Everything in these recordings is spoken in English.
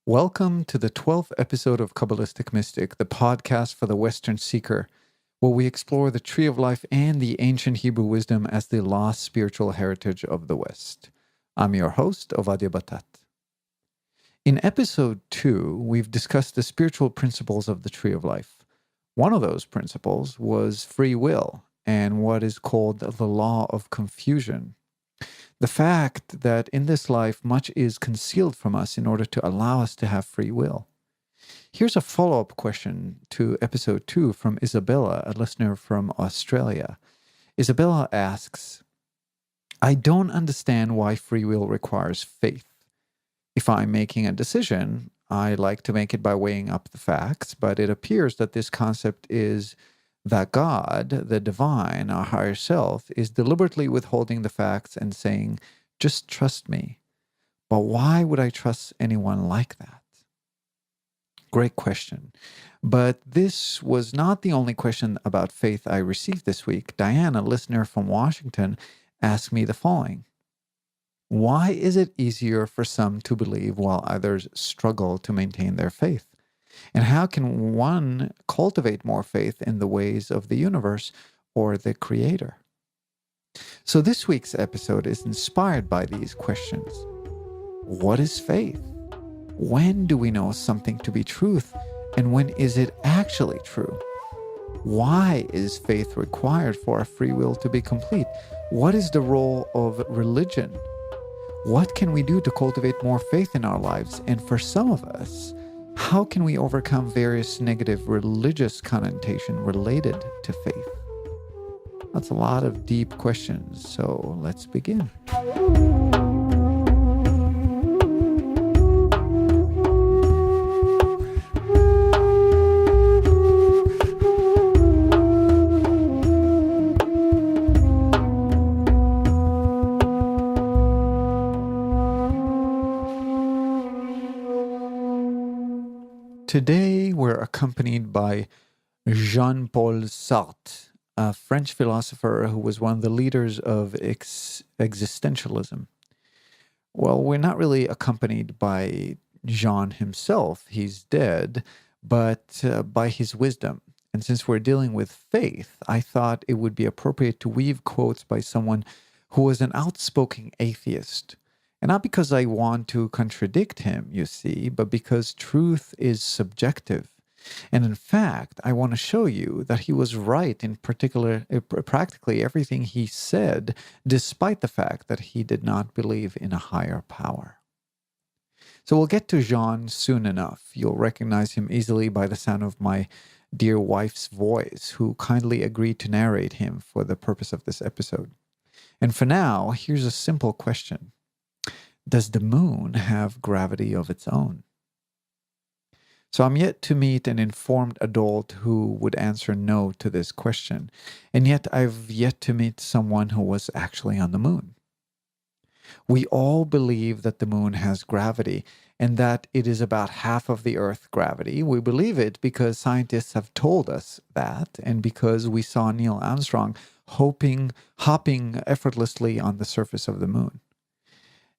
Welcome to the 12th episode of Kabbalistic Mystic, the podcast for the Western seeker, where we explore the tree of life and the ancient Hebrew wisdom as the lost spiritual heritage of the West. I'm your host, Ovadia Batat. In episode 2, we've discussed the spiritual principles of the tree of life. One of those principles was free will and what is called the law of confusion. The fact that in this life much is concealed from us in order to allow us to have free will. Here's a follow-up question to episode 2 from Isabella, a listener from Australia. Isabella asks, I don't understand why free will requires faith. If I'm making a decision, I like to make it by weighing up the facts, but it appears that this concept is that God, the divine, our higher self, is deliberately withholding the facts and saying, just trust me. But why would I trust anyone like that? Great question. But this was not the only question about faith I received this week. Diane, a listener from Washington, asked me the following. Why is it easier for some to believe while others struggle to maintain their faith? And how can one cultivate more faith in the ways of the universe or the Creator? So this week's episode is inspired by these questions. What is faith? When do we know something to be truth? And when is it actually true? Why is faith required for our free will to be complete? What is the role of religion? What can we do to cultivate more faith in our lives? And for some of us, how can we overcome various negative religious connotations related to faith? That's a lot of deep questions, so let's begin. Today, we're accompanied by Jean Paul Sartre, a French philosopher who was one of the leaders of existentialism. Well, we're not really accompanied by Jean himself, he's dead, but by his wisdom. And since we're dealing with faith, I thought it would be appropriate to weave quotes by someone who was an outspoken atheist. And not because I want to contradict him, you see, but because truth is subjective. And in fact, I want to show you that he was right in practically everything he said, despite the fact that he did not believe in a higher power. So we'll get to Jean soon enough. You'll recognize him easily by the sound of my dear wife's voice, who kindly agreed to narrate him for the purpose of this episode. And for now, here's a simple question. Does the moon have gravity of its own? So I'm yet to meet an informed adult who would answer no to this question, and yet I've yet to meet someone who was actually on the moon. We all believe that the moon has gravity and that it is about half of the Earth's gravity. We believe it because scientists have told us that, and because we saw Neil Armstrong hopping effortlessly on the surface of the moon.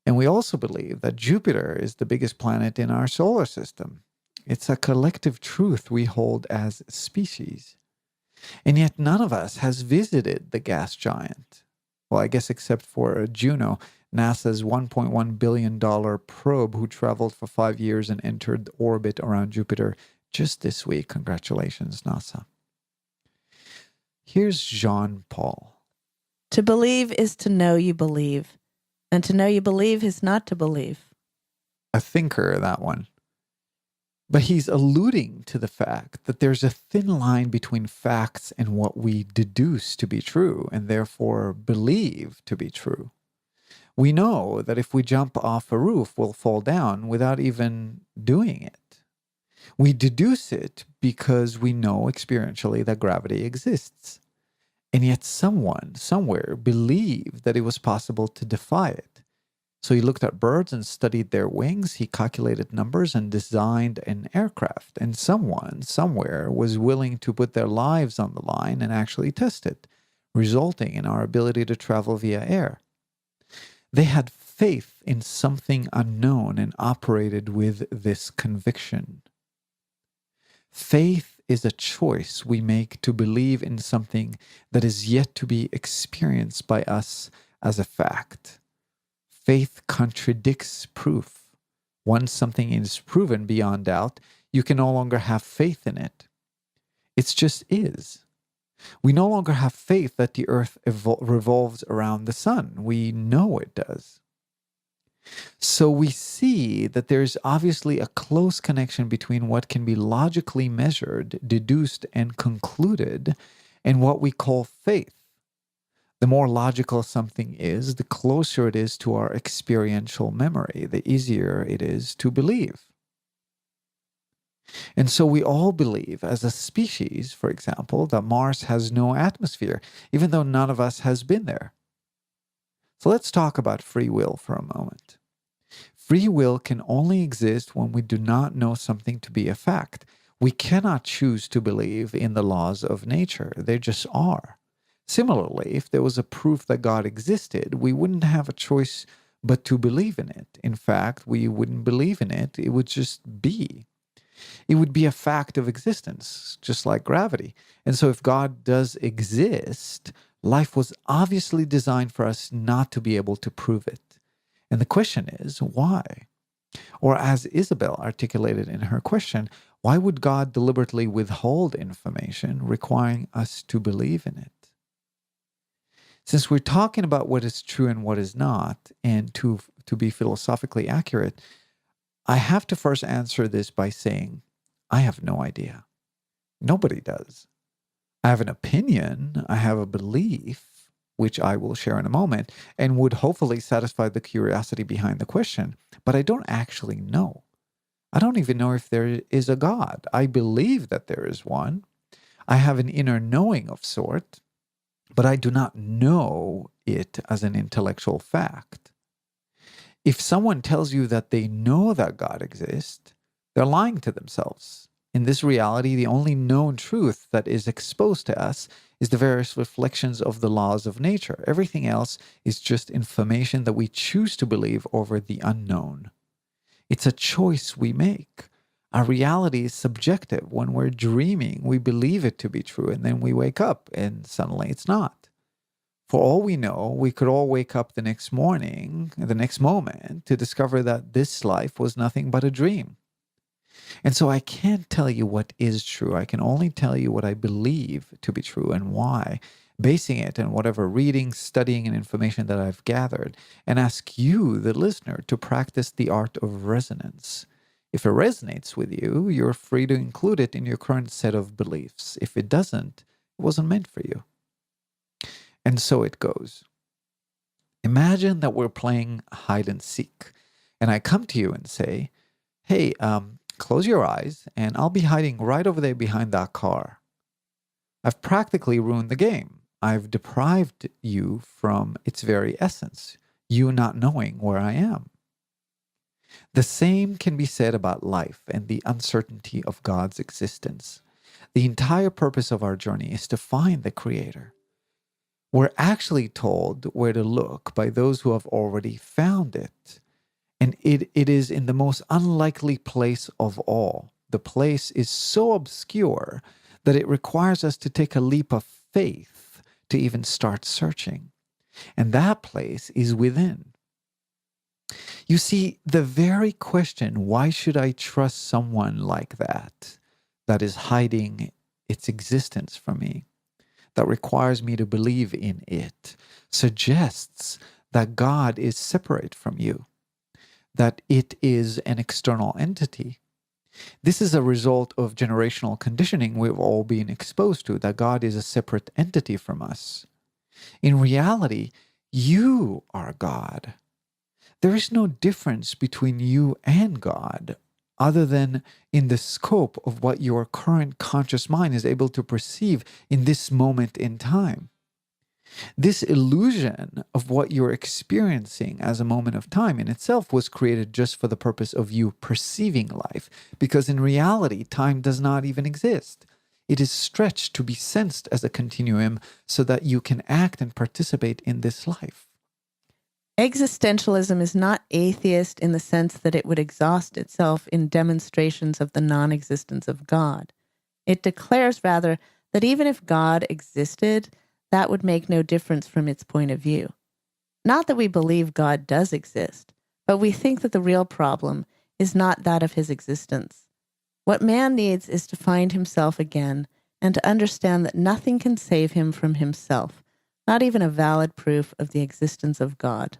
And we also believe that Jupiter is the biggest planet in our solar system. It's a collective truth we hold as species. And yet none of us has visited the gas giant. Well, I guess except for Juno, NASA's $1.1 billion probe who traveled for 5 years and entered orbit around Jupiter just this week. Congratulations, NASA. Here's Jean Paul. To believe is to know you believe. And to know you believe is not to believe. A thinker, that one. But he's alluding to the fact that there's a thin line between facts and what we deduce to be true, and therefore believe to be true. We know that if we jump off a roof, we'll fall down without even doing it. We deduce it because we know experientially that gravity exists. And yet someone, somewhere, believed that it was possible to defy it. So he looked at birds and studied their wings, he calculated numbers and designed an aircraft. And someone, somewhere, was willing to put their lives on the line and actually test it, resulting in our ability to travel via air. They had faith in something unknown and operated with this conviction. Faith is a choice we make to believe in something that is yet to be experienced by us as a fact. Faith contradicts proof. Once something is proven beyond doubt, you can no longer have faith in it. It just is. We no longer have faith that the earth revolves around the sun. We know it does. So we see that there's obviously a close connection between what can be logically measured, deduced, and concluded, and what we call faith. The more logical something is, the closer it is to our experiential memory, the easier it is to believe. And so we all believe, as a species, for example, that Mars has no atmosphere, even though none of us has been there. So let's talk about free will for a moment. Free will can only exist when we do not know something to be a fact. We cannot choose to believe in the laws of nature. They just are. Similarly, if there was a proof that God existed, we wouldn't have a choice but to believe in it. In fact, we wouldn't believe in it. It would just be. It would be a fact of existence, just like gravity. And so if God does exist, life was obviously designed for us not to be able to prove it. And the question is, why? Or as Isabel articulated in her question, why would God deliberately withhold information requiring us to believe in it? Since we're talking about what is true and what is not, and to be philosophically accurate, I have to first answer this by saying, I have no idea. Nobody does. I have an opinion, I have a belief, which I will share in a moment, and would hopefully satisfy the curiosity behind the question, but I don't actually know. I don't even know if there is a God. I believe that there is one. I have an inner knowing of sort, but I do not know it as an intellectual fact. If someone tells you that they know that God exists, they're lying to themselves. In this reality, the only known truth that is exposed to us is the various reflections of the laws of nature. Everything else is just information that we choose to believe over the unknown. It's a choice we make. Our reality is subjective. When we're dreaming, we believe it to be true, and then we wake up, and suddenly it's not. For all we know, we could all wake up the next morning, the next moment, to discover that this life was nothing but a dream. And so I can't tell you what is true. I can only tell you what I believe to be true and why, basing it on whatever reading, studying, and information that I've gathered, and ask you, the listener, to practice the art of resonance. If it resonates with you, you're free to include it in your current set of beliefs. If it doesn't, it wasn't meant for you. And so it goes. Imagine that we're playing hide and seek, and I come to you and say, hey, close your eyes, and I'll be hiding right over there behind that car. I've practically ruined the game. I've deprived you from its very essence, you not knowing where I am. The same can be said about life and the uncertainty of God's existence. The entire purpose of our journey is to find the Creator. We're actually told where to look by those who have already found it. And it is in the most unlikely place of all. The place is so obscure that it requires us to take a leap of faith to even start searching. And that place is within. You see, the very question, why should I trust someone like that is hiding its existence from me, that requires me to believe in it, suggests that God is separate from you, that it is an external entity. This is a result of generational conditioning we've all been exposed to, that God is a separate entity from us. In reality, you are God. There is no difference between you and God, other than in the scope of what your current conscious mind is able to perceive in this moment in time. This illusion of what you're experiencing as a moment of time in itself was created just for the purpose of you perceiving life, because in reality, time does not even exist. It is stretched to be sensed as a continuum so that you can act and participate in this life. Existentialism is not atheist in the sense that it would exhaust itself in demonstrations of the non-existence of God. It declares rather that even if God existed, that would make no difference from its point of view. Not that we believe God does exist, but we think that the real problem is not that of his existence. What man needs is to find himself again and to understand that nothing can save him from himself, not even a valid proof of the existence of God.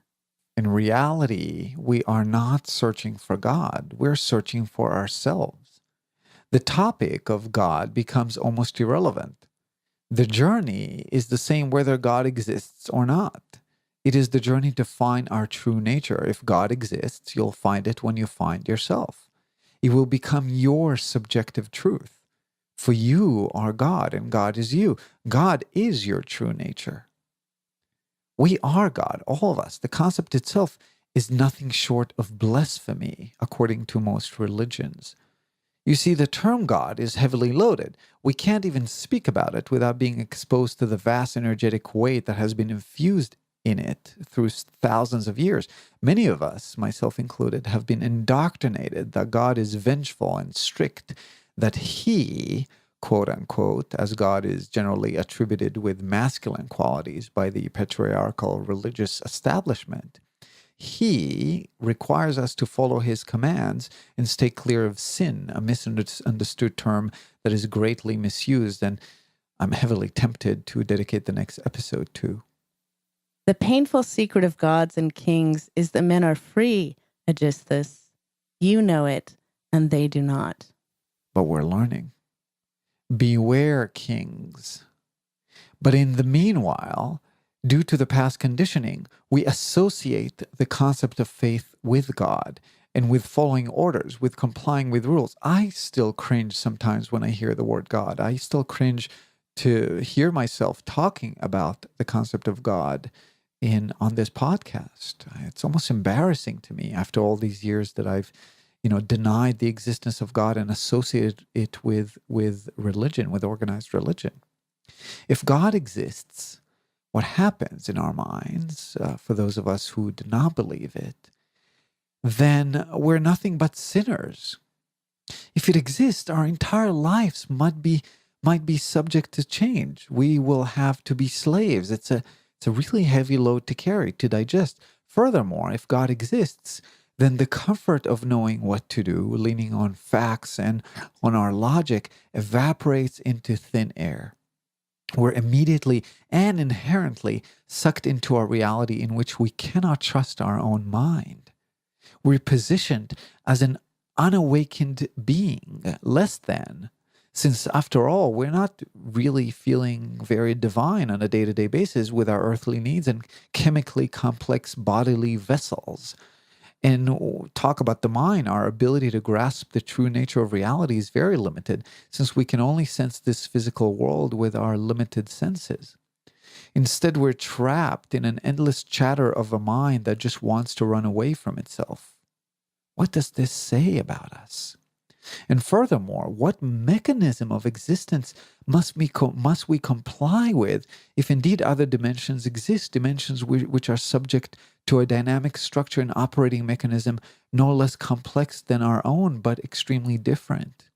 In reality, we are not searching for God. We're searching for ourselves. The topic of God becomes almost irrelevant. The journey is the same whether God exists or not. It is the journey to find our true nature. If God exists, you'll find it when you find yourself. It will become your subjective truth. For you are God, and God is you. God is your true nature. We are God, all of us. The concept itself is nothing short of blasphemy, according to most religions. You see, the term God is heavily loaded. We can't even speak about it without being exposed to the vast energetic weight that has been infused in it through thousands of years. Many of us, myself included, have been indoctrinated that God is vengeful and strict, that he, quote unquote, as God is generally attributed with masculine qualities by the patriarchal religious establishment, he requires us to follow his commands and stay clear of sin, a misunderstood term that is greatly misused, and I'm heavily tempted to dedicate the next episode to. The painful secret of gods and kings is that men are free, Aegisthus. You know it, and they do not. But we're learning. Beware, kings. But in the meanwhile, due to the past conditioning, we associate the concept of faith with God and with following orders, with complying with rules. I still cringe sometimes when I hear the word God. I still cringe to hear myself talking about the concept of God on this podcast. It's almost embarrassing to me after all these years that I've denied the existence of God and associated it with religion, with organized religion. If God exists, what happens in our minds, for those of us who do not believe it, then we're nothing but sinners. If it exists, our entire lives might be subject to change. We will have to be slaves. It's a really heavy load to carry, to digest. Furthermore, if God exists, then the comfort of knowing what to do, leaning on facts and on our logic, evaporates into thin air. We're immediately and inherently sucked into a reality in which we cannot trust our own mind. We're positioned as an unawakened being, less than, since after all, we're not really feeling very divine on a day-to-day basis with our earthly needs and chemically complex bodily vessels. And talk about the mind, our ability to grasp the true nature of reality is very limited, since we can only sense this physical world with our limited senses. Instead, we're trapped in an endless chatter of a mind that just wants to run away from itself. What does this say about us? And furthermore, what mechanism of existence must we comply with if indeed other dimensions exist, dimensions which are subject to a dynamic structure and operating mechanism no less complex than our own, but extremely different?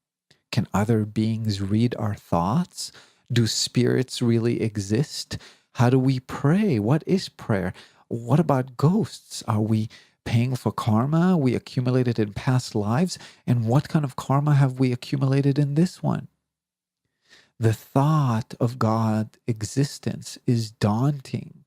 Can other beings read our thoughts? Do spirits really exist? How do we pray? What is prayer? What about ghosts? Are we paying for karma we accumulated in past lives? And what kind of karma have we accumulated in this one? The thought of God's existence is daunting.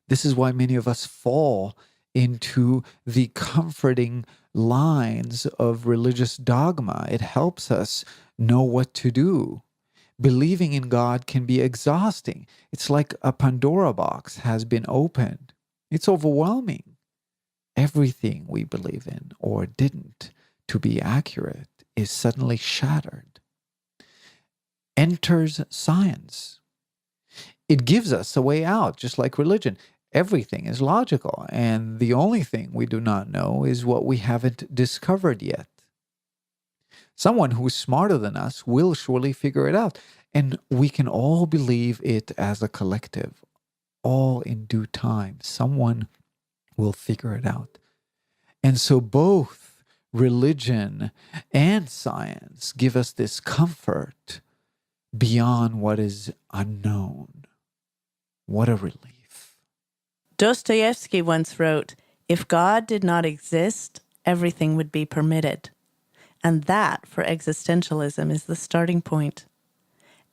This is why many of us fall into the comforting lines of religious dogma. It helps us know what to do. Believing in God can be exhausting. It's like a Pandora box has been opened. It's overwhelming. Everything we believe in, or didn't, to be accurate, is suddenly shattered. Enters science. It gives us a way out, just like religion. Everything is logical, and the only thing we do not know is what we haven't discovered yet. Someone who is smarter than us will surely figure it out, and we can all believe it as a collective, all in due time. Someone We'll figure it out. And so both religion and science give us this comfort beyond what is unknown. What a relief. Dostoevsky once wrote, "If God did not exist, everything would be permitted." And that, for existentialism, is the starting point.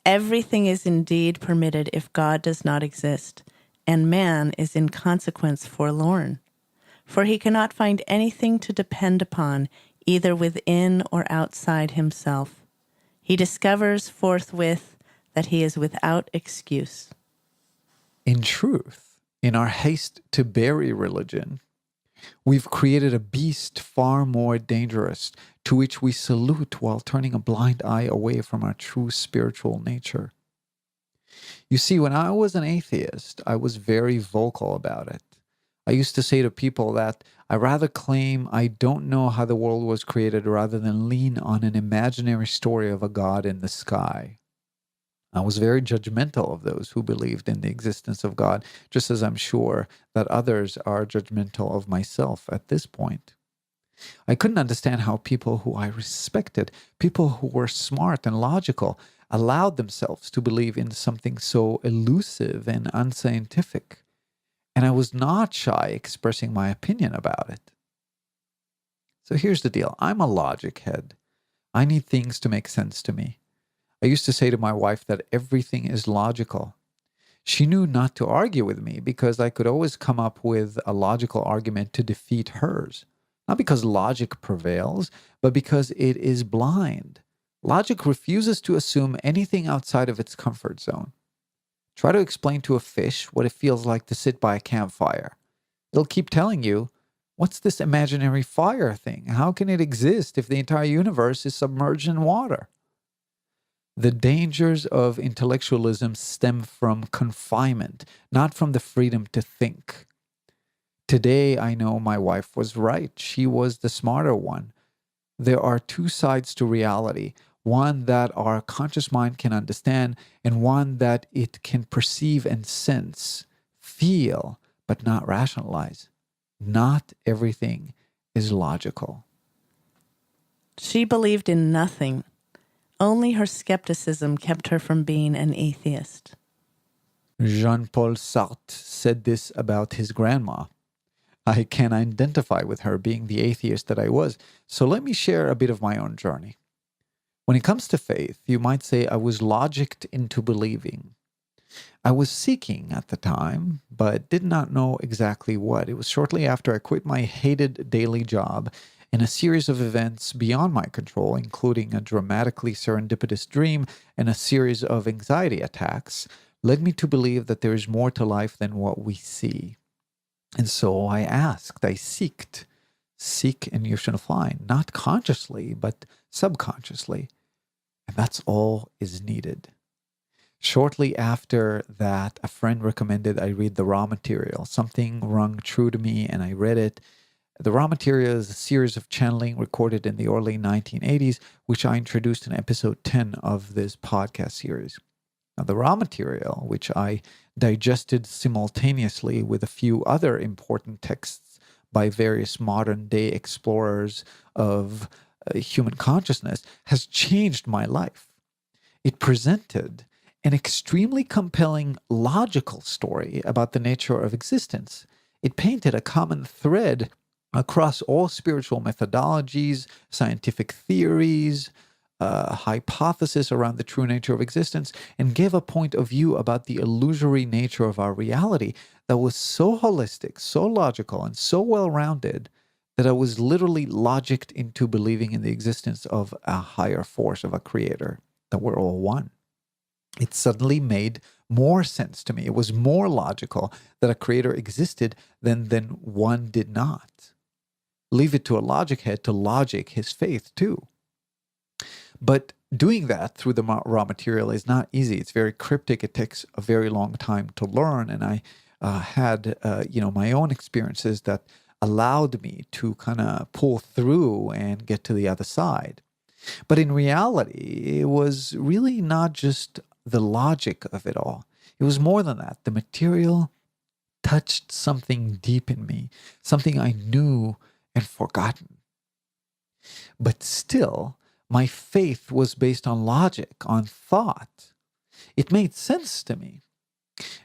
Everything is indeed permitted if God does not exist, and man is in consequence forlorn. For he cannot find anything to depend upon, either within or outside himself. He discovers forthwith that he is without excuse. In truth, in our haste to bury religion, we've created a beast far more dangerous, to which we salute while turning a blind eye away from our true spiritual nature. You see, when I was an atheist, I was very vocal about it. I used to say to people that I rather claim I don't know how the world was created rather than lean on an imaginary story of a God in the sky. I was very judgmental of those who believed in the existence of God, just as I'm sure that others are judgmental of myself at this point. I couldn't understand how people who I respected, people who were smart and logical, allowed themselves to believe in something so elusive and unscientific. And I was not shy expressing my opinion about it. So here's the deal. I'm a logic head. I need things to make sense to me. I used to say to my wife that everything is logical. She knew not to argue with me because I could always come up with a logical argument to defeat hers. Not because logic prevails, but because it is blind. Logic refuses to assume anything outside of its comfort zone. Try to explain to a fish what it feels like to sit by a campfire. It'll keep telling you, what's this imaginary fire thing? How can it exist if the entire universe is submerged in water? The dangers of intellectualism stem from confinement, not from the freedom to think. Today, I know my wife was right. She was the smarter one. There are two sides to reality. One that our conscious mind can understand, and one that it can perceive and sense, feel, but not rationalize. Not everything is logical. She believed in nothing. Only her skepticism kept her from being an atheist. Jean Paul Sartre said this about his grandma. I can identify with her being the atheist that I was, so let me share a bit of my own journey. When it comes to faith, you might say I was logicked into believing. I was seeking at the time, but did not know exactly what. It was shortly after I quit my hated daily job, and a series of events beyond my control, including a dramatically serendipitous dream and a series of anxiety attacks, led me to believe that there is more to life than what we see. And so I asked, I seeked. Seek and you shall find, not consciously, but subconsciously. And that's all is needed. Shortly after that, a friend recommended I read The Raw Material. Something rung true to me, and I read it. The Raw Material is a series of channeling recorded in the early 1980s, which I introduced in episode 10 of this podcast series. Now, The Raw Material, which I digested simultaneously with a few other important texts by various modern-day explorers of human consciousness, has changed my life. It presented an extremely compelling logical story about the nature of existence. It painted a common thread across all spiritual methodologies, scientific theories, hypothesis around the true nature of existence, and gave a point of view about the illusory nature of our reality that was so holistic, so logical, and so well-rounded that I was literally logicked into believing in the existence of a higher force, of a creator, that we're all one. It suddenly made more sense to me. It was more logical that a creator existed than one did not. Leave it to a logic head to logic his faith too. But doing that through the raw material is not easy. It's very cryptic. It takes a very long time to learn. And I had my own experiences that allowed me to kind of pull through and get to the other side. But in reality, it was really not just the logic of it all. It was more than that. The material touched something deep in me, something I knew and forgotten. But still, my faith was based on logic, on thought. It made sense to me.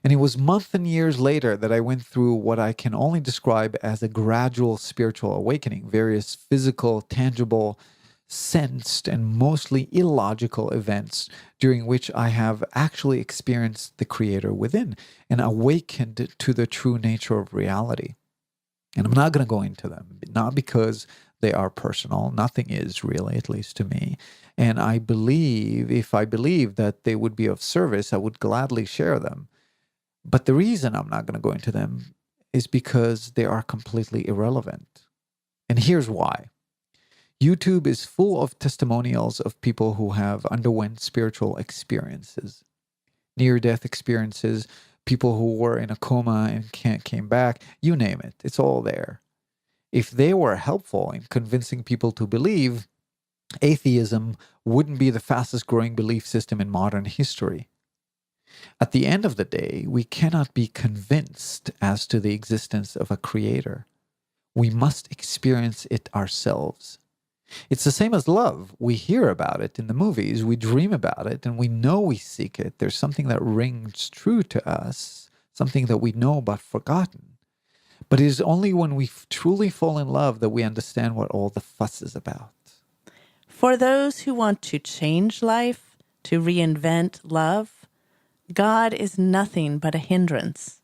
And it was months and years later that I went through what I can only describe as a gradual spiritual awakening, various physical, tangible, sensed, and mostly illogical events during which I have actually experienced the Creator within and awakened to the true nature of reality. And I'm not going to go into them, not because they are personal. Nothing is really, at least to me. And I believe, if I believe that they would be of service, I would gladly share them. But the reason I'm not going to go into them is because they are completely irrelevant. And here's why. YouTube is full of testimonials of people who have underwent spiritual experiences, near-death experiences, people who were in a coma and came back, you name it, it's all there. If they were helpful in convincing people to believe, atheism wouldn't be the fastest growing belief system in modern history. At the end of the day, we cannot be convinced as to the existence of a creator. We must experience it ourselves. It's the same as love. We hear about it in the movies, we dream about it, and we know we seek it. There's something that rings true to us, something that we know but forgotten. But it is only when we truly fall in love that we understand what all the fuss is about. For those who want to change life, to reinvent love, God is nothing but a hindrance.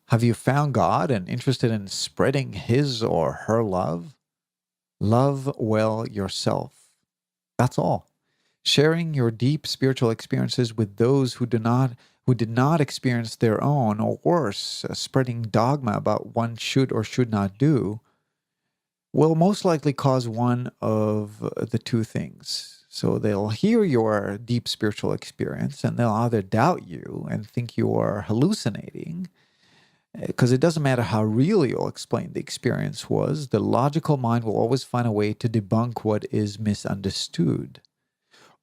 Have you found God and interested in spreading his or her love? Love well yourself. That's all. Sharing your deep spiritual experiences with those who did not experience their own, or worse, spreading dogma about one should or should not do, will most likely cause one of the two things. So they'll hear your deep spiritual experience and they'll either doubt you and think you are hallucinating, because it doesn't matter how real you'll explain the experience was, the logical mind will always find a way to debunk what is misunderstood.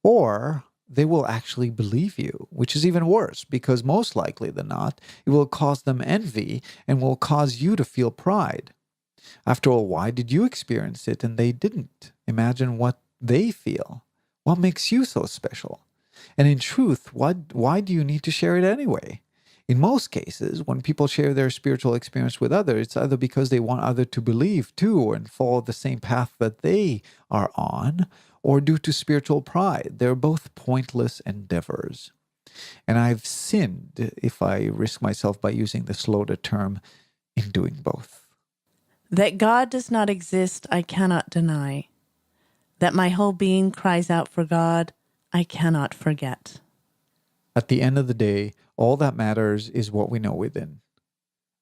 Or they will actually believe you, which is even worse, because most likely than not, it will cause them envy and will cause you to feel pride. After all, why did you experience it and they didn't? Imagine what they feel. What makes you so special? And in truth, why do you need to share it anyway? In most cases, when people share their spiritual experience with others, it's either because they want others to believe too and follow the same path that they are on, or due to spiritual pride. They're both pointless endeavors. And I've sinned, if I risk myself by using this loaded term, in doing both. That God does not exist, I cannot deny. That my whole being cries out for God, I cannot forget. At the end of the day, all that matters is what we know within.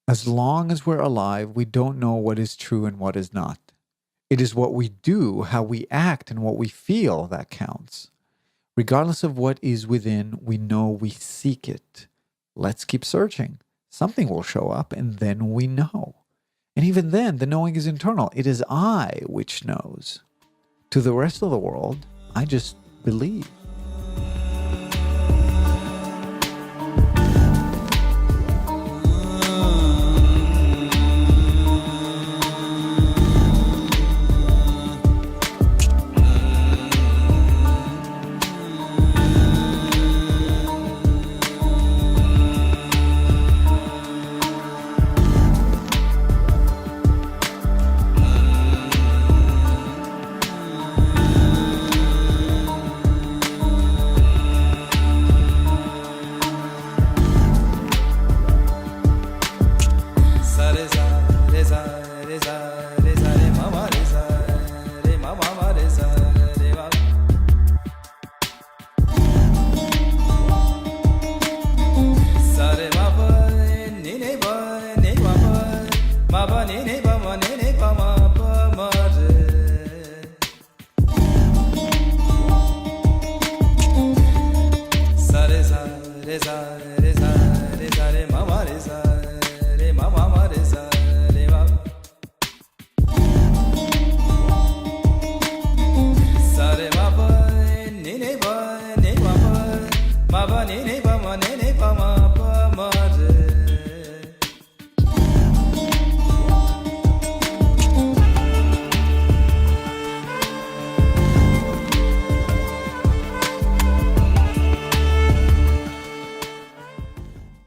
As long as we're alive, we don't know what is true and what is not. It is what we do, how we act, and what we feel that counts. Regardless of what is within, we know we seek it. Let's keep searching. Something will show up, and then we know. And even then, the knowing is internal. It is I which knows. To the rest of the world, I just believe.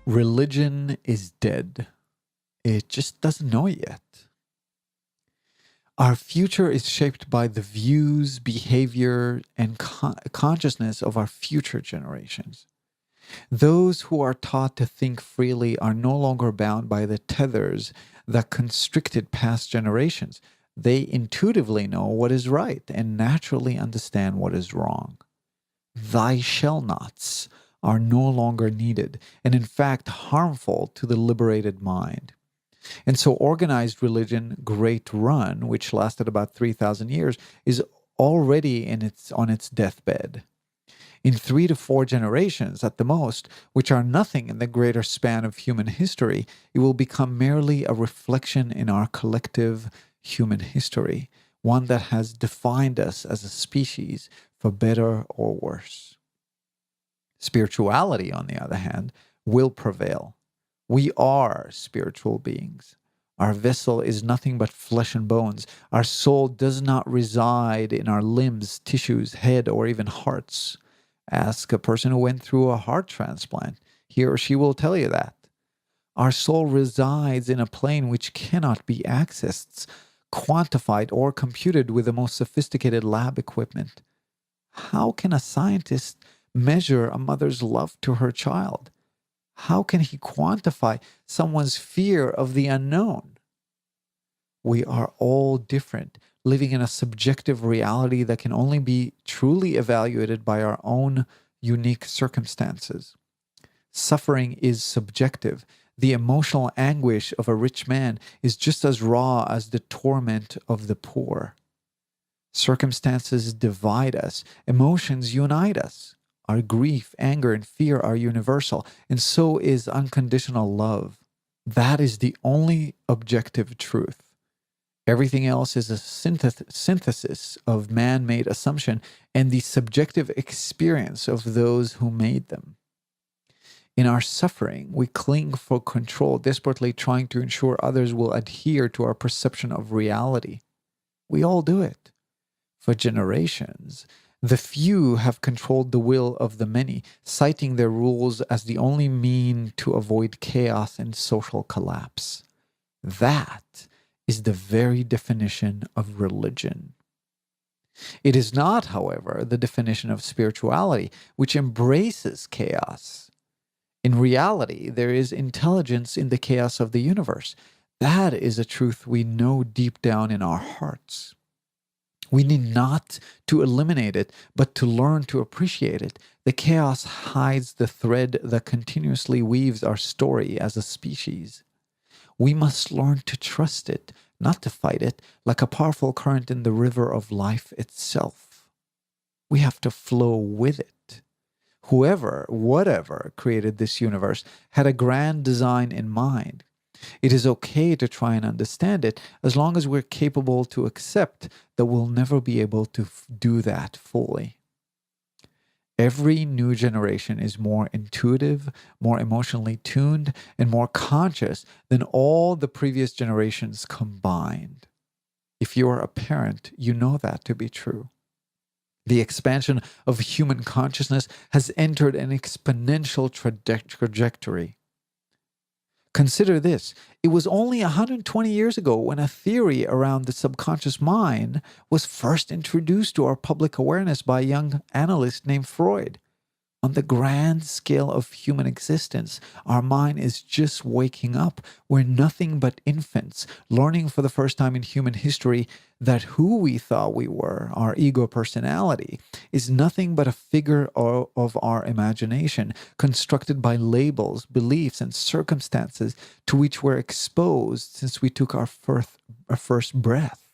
Religion is dead. It just doesn't know it yet. Our future is shaped by the views, behavior, and consciousness of our future generations. Those who are taught to think freely are no longer bound by the tethers that constricted past generations. They intuitively know what is right and naturally understand what is wrong. Thy shall nots are no longer needed and in fact harmful to the liberated mind. And so organized religion, Great Run, which lasted about 3,000 years, is already on its deathbed. In 3 to 4 generations at the most, which are nothing in the greater span of human history, it will become merely a reflection in our collective human history, one that has defined us as a species for better or worse. Spirituality, on the other hand, will prevail. We are spiritual beings. Our vessel is nothing but flesh and bones. Our soul does not reside in our limbs, tissues, head, or even hearts. Ask a person who went through a heart transplant. He or she will tell you that. Our soul resides in a plane which cannot be accessed, quantified, or computed with the most sophisticated lab equipment. How can a scientist measure a mother's love to her child? How can he quantify someone's fear of the unknown? We are all different, living in a subjective reality that can only be truly evaluated by our own unique circumstances. Suffering is subjective. The emotional anguish of a rich man is just as raw as the torment of the poor. Circumstances divide us. Emotions unite us. Our grief, anger, and fear are universal, and so is unconditional love. That is the only objective truth. Everything else is a synthesis of man-made assumption and the subjective experience of those who made them. In our suffering, we cling for control, desperately trying to ensure others will adhere to our perception of reality. We all do it. For generations, the few have controlled the will of the many, citing their rules as the only mean to avoid chaos and social collapse. That is the very definition of religion. It is not, however, the definition of spirituality, which embraces chaos. In reality, there is intelligence in the chaos of the universe. That is a truth we know deep down in our hearts. We need not to eliminate it, but to learn to appreciate it. The chaos hides the thread that continuously weaves our story as a species. We must learn to trust it, not to fight it, like a powerful current in the river of life itself. We have to flow with it. Whoever, whatever created this universe had a grand design in mind. It is okay to try and understand it as long as we're capable to accept that we'll never be able to do that fully. Every new generation is more intuitive, more emotionally tuned, and more conscious than all the previous generations combined. If you are a parent, you know that to be true. The expansion of human consciousness has entered an exponential trajectory. Consider this. It was only 120 years ago when a theory around the subconscious mind was first introduced to our public awareness by a young analyst named Freud. On the grand scale of human existence, our mind is just waking up. We're nothing but infants, learning for the first time in human history that who we thought we were, our ego personality, is nothing but a figure of our imagination, constructed by labels, beliefs, and circumstances to which we're exposed since we took our first breath.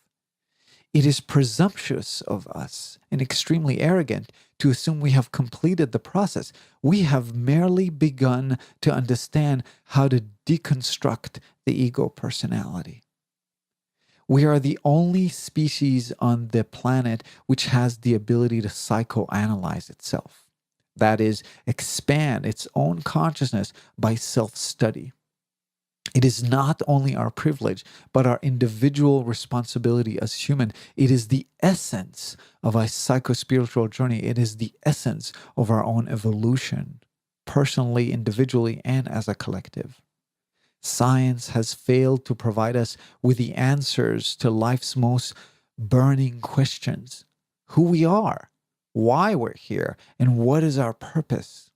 It is presumptuous of us and extremely arrogant to assume we have completed the process. We have merely begun to understand how to deconstruct the ego personality. We are the only species on the planet which has the ability to psychoanalyze itself. That is, expand its own consciousness by self-study. It is not only our privilege, but our individual responsibility as human. It is the essence of our psycho-spiritual journey. It is the essence of our own evolution. personally, individually, and as a collective. Science has failed to provide us with the answers to life's most burning questions: who we are, why we're here, and what is our purpose.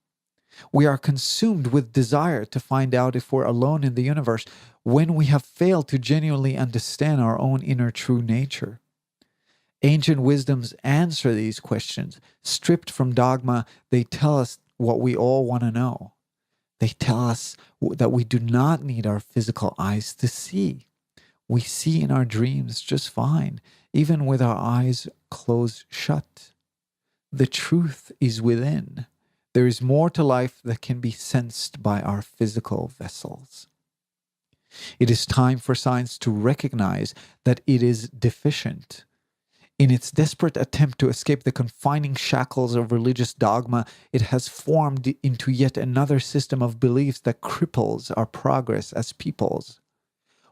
We are consumed with desire to find out if we're alone in the universe when we have failed to genuinely understand our own inner true nature. Ancient wisdoms answer these questions. Stripped from dogma, they tell us what we all want to know. They tell us that we do not need our physical eyes to see. We see in our dreams just fine, even with our eyes closed shut. The truth is within. There is more to life that can be sensed by our physical vessels. It is time for science to recognize that it is deficient. In its desperate attempt to escape the confining shackles of religious dogma, it has formed into yet another system of beliefs that cripples our progress as peoples.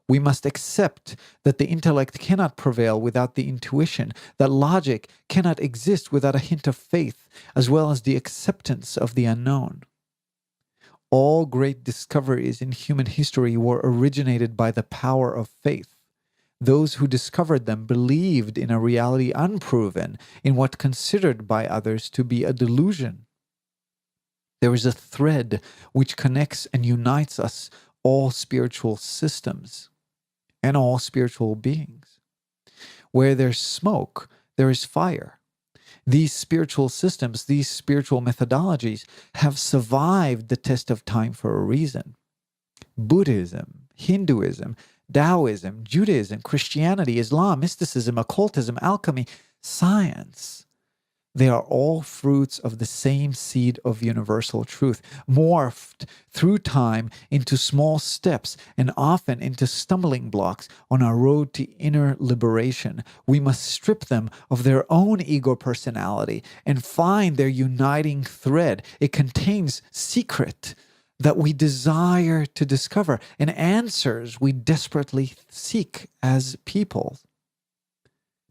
We must accept that the intellect cannot prevail without the intuition, that logic cannot exist without a hint of faith, as well as the acceptance of the unknown. All great discoveries in human history were originated by the power of faith. Those who discovered them believed in a reality unproven, in what considered by others to be a delusion. There is a thread which connects and unites us, all spiritual systems and all spiritual beings. Where there's smoke, there is fire. These spiritual systems, these spiritual methodologies have survived the test of time for a reason. Buddhism, Hinduism, Taoism, Judaism, Christianity, Islam, mysticism, occultism, alchemy, science. They are all fruits of the same seed of universal truth, morphed through time into small steps and often into stumbling blocks on our road to inner liberation. We must strip them of their own ego personality and find their uniting thread. It contains secret that we desire to discover and answers we desperately seek as people.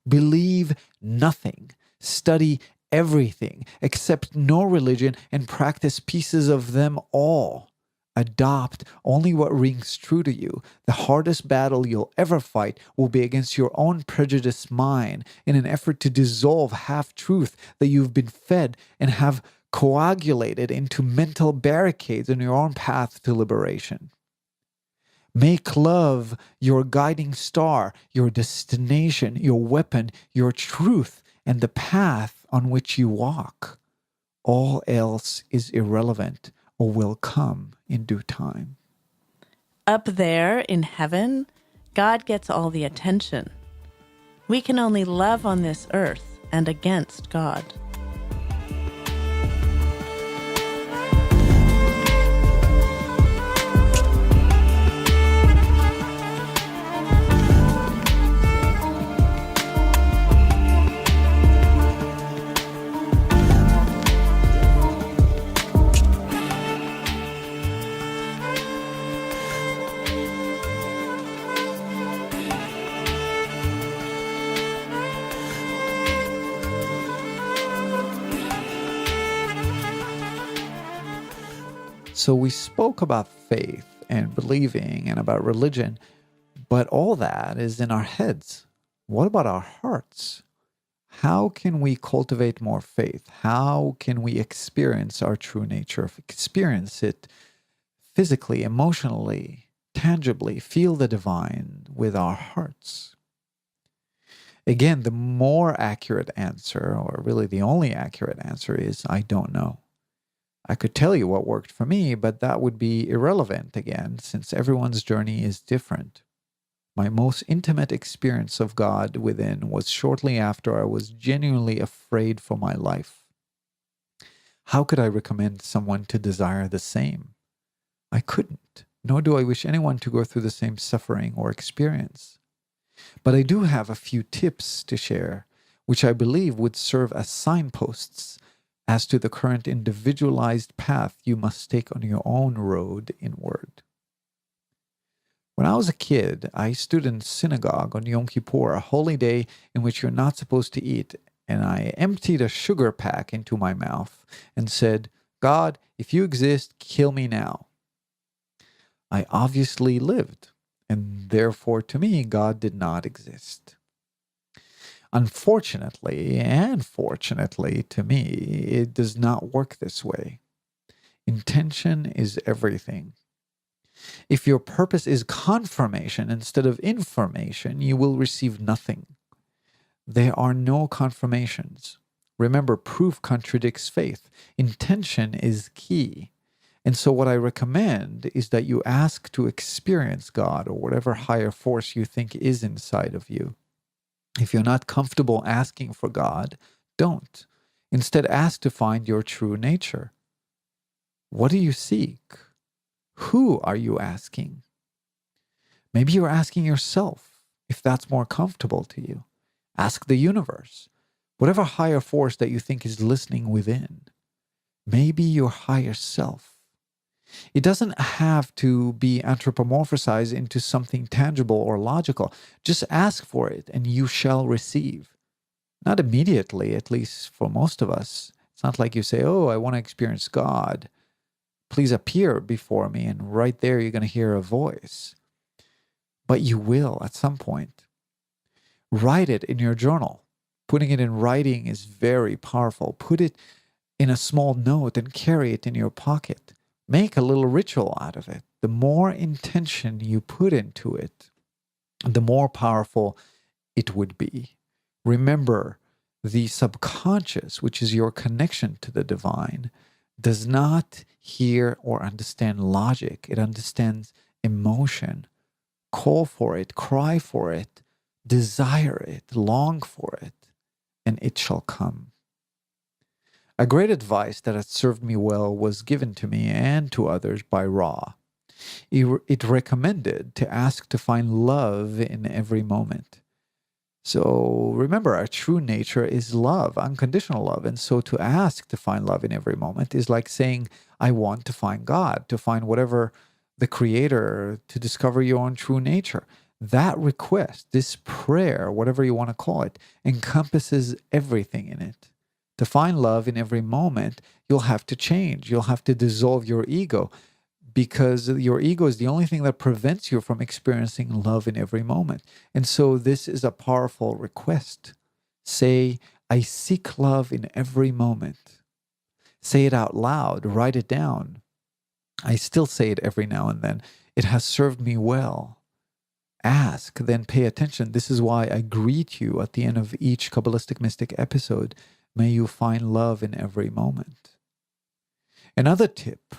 Believe nothing, study everything, accept no religion, and practice pieces of them all. Adopt only what rings true to you. The hardest battle you'll ever fight will be against your own prejudiced mind in an effort to dissolve half-truth that you've been fed and have coagulated into mental barricades on your own path to liberation. Make love your guiding star, your destination, your weapon, your truth, and the path on which you walk. All else is irrelevant or will come in due time. Up there in heaven, God gets all the attention. We can only love on this earth and against God. So we spoke about faith and believing and about religion, but all that is in our heads. What about our hearts? How can we cultivate more faith? How can we experience our true nature, experience it physically, emotionally, tangibly, feel the divine with our hearts? Again, the more accurate answer, or really the only accurate answer, is I don't know. I could tell you what worked for me, but that would be irrelevant again, since everyone's journey is different. My most intimate experience of God within was shortly after I was genuinely afraid for my life. How could I recommend someone to desire the same? I couldn't, nor do I wish anyone to go through the same suffering or experience. But I do have a few tips to share, which I believe would serve as signposts as to the current individualized path you must take on your own road inward. When I was a kid, I stood in synagogue on Yom Kippur, a holy day in which you're not supposed to eat, and I emptied a sugar pack into my mouth and said, God, if you exist, kill me now. I obviously lived, and therefore to me, God did not exist. Unfortunately, and fortunately to me, it does not work this way. Intention is everything. If your purpose is confirmation instead of information, you will receive nothing. There are no confirmations. Remember, proof contradicts faith. Intention is key. And so what I recommend is that you ask to experience God or whatever higher force you think is inside of you. If you're not comfortable asking for God, don't. Instead, ask to find your true nature. What do you seek? Who are you asking? Maybe you're asking yourself, if that's more comfortable to you. Ask the universe, whatever higher force that you think is listening within. Maybe your higher self. It doesn't have to be anthropomorphized into something tangible or logical. Just ask for it and you shall receive. Not immediately, at least for most of us. It's not like you say, oh, I want to experience God. Please appear before me. And right there, you're going to hear a voice. But you will at some point. Write it in your journal. Putting it in writing is very powerful. Put it in a small note and carry it in your pocket. Make a little ritual out of it. The more intention you put into it, the more powerful it would be. Remember, the subconscious, which is your connection to the divine, does not hear or understand logic. It understands emotion. Call for it, cry for it, desire it, long for it, and it shall come. A great advice that has served me well was given to me and to others by Ra. It recommended to ask to find love in every moment. So remember, our true nature is love, unconditional love. And so to ask to find love in every moment is like saying, I want to find God, to find whatever the Creator, to discover your own true nature. That request, this prayer, whatever you want to call it, encompasses everything in it. To find love in every moment, you'll have to change. You'll have to dissolve your ego because your ego is the only thing that prevents you from experiencing love in every moment. And so this is a powerful request. Say, I seek love in every moment. Say it out loud. Write it down. I still say it every now and then. It has served me well. Ask, then pay attention. This is why I greet you at the end of each Kabbalistic Mystic episode. May you find love in every moment. Another tip,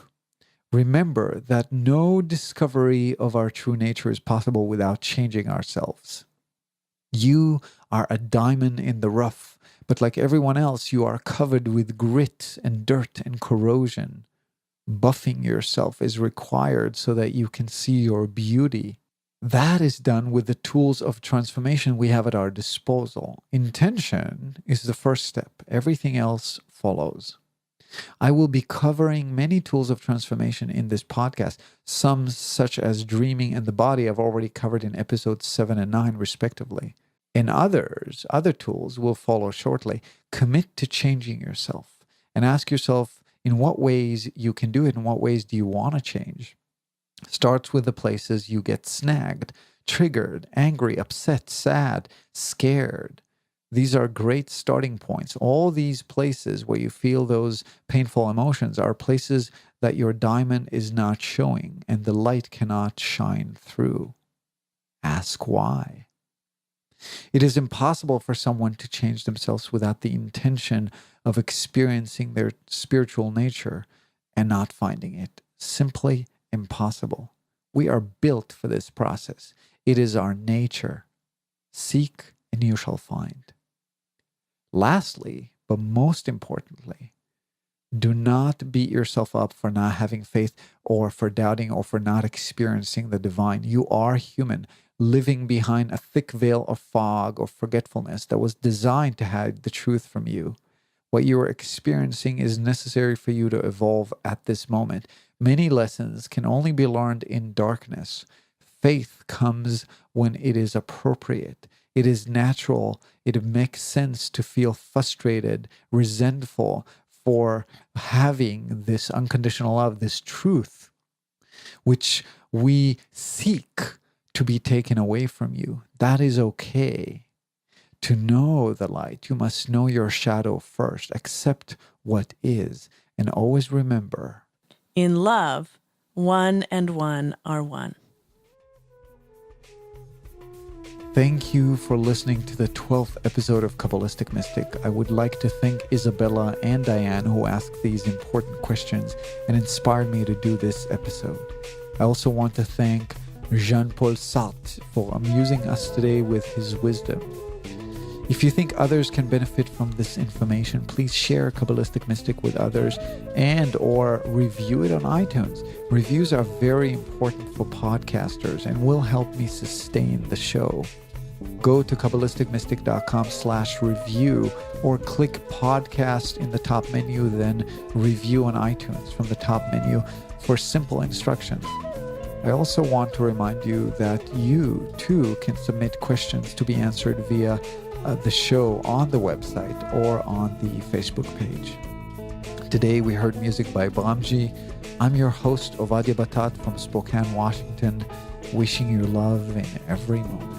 remember that no discovery of our true nature is possible without changing ourselves. You are a diamond in the rough, but like everyone else, you are covered with grit and dirt and corrosion. Buffing yourself is required so that you can see your beauty. That is done with the tools of transformation we have at our disposal. Intention is the first step. Everything else follows. I will be covering many tools of transformation in this podcast. Some, such as dreaming and the body, I've already covered in episodes 7 and 9, respectively. And other tools will follow shortly. Commit to changing yourself and ask yourself in what ways you can do it, in what ways do you want to change. Starts with the places you get snagged, triggered, angry, upset, sad, scared. These are great starting points. All these places where you feel those painful emotions are places that your diamond is not showing and the light cannot shine through. Ask why. It is impossible for someone to change themselves without the intention of experiencing their spiritual nature and not finding it. Simply impossible. We are built for this process. It is our nature. Seek and you shall find. Lastly, but most importantly, do not beat yourself up for not having faith or for doubting or for not experiencing the divine. You are human, living behind a thick veil of fog or forgetfulness that was designed to hide the truth from you. What you are experiencing is necessary for you to evolve at this moment. Many lessons can only be learned in darkness. Faith comes when it is appropriate. It is natural. It makes sense to feel frustrated, resentful, for having this unconditional love, this truth, which we seek to be taken away from you. That is okay. To know the light, you must know your shadow first. Accept what is, and always remember, in love, one and one are one. Thank you for listening to the 12th episode of Kabbalistic Mystic. I would like to thank Isabella and Diane, who asked these important questions and inspired me to do this episode. I also want to thank Jean Paul Sartre for amusing us today with his wisdom. If you think others can benefit from this information, please share Kabbalistic Mystic with others and or review it on iTunes. Reviews are very important for podcasters and will help me sustain the show. Go to kabbalisticmystic.com/review or click podcast in the top menu, then review on iTunes from the top menu for simple instructions. I also want to remind you that you too can submit questions to be answered via the show on the website or on the Facebook page. Today we heard music by Bramji. I'm your host, Ovadia Batat from Spokane, Washington, wishing you love in every moment.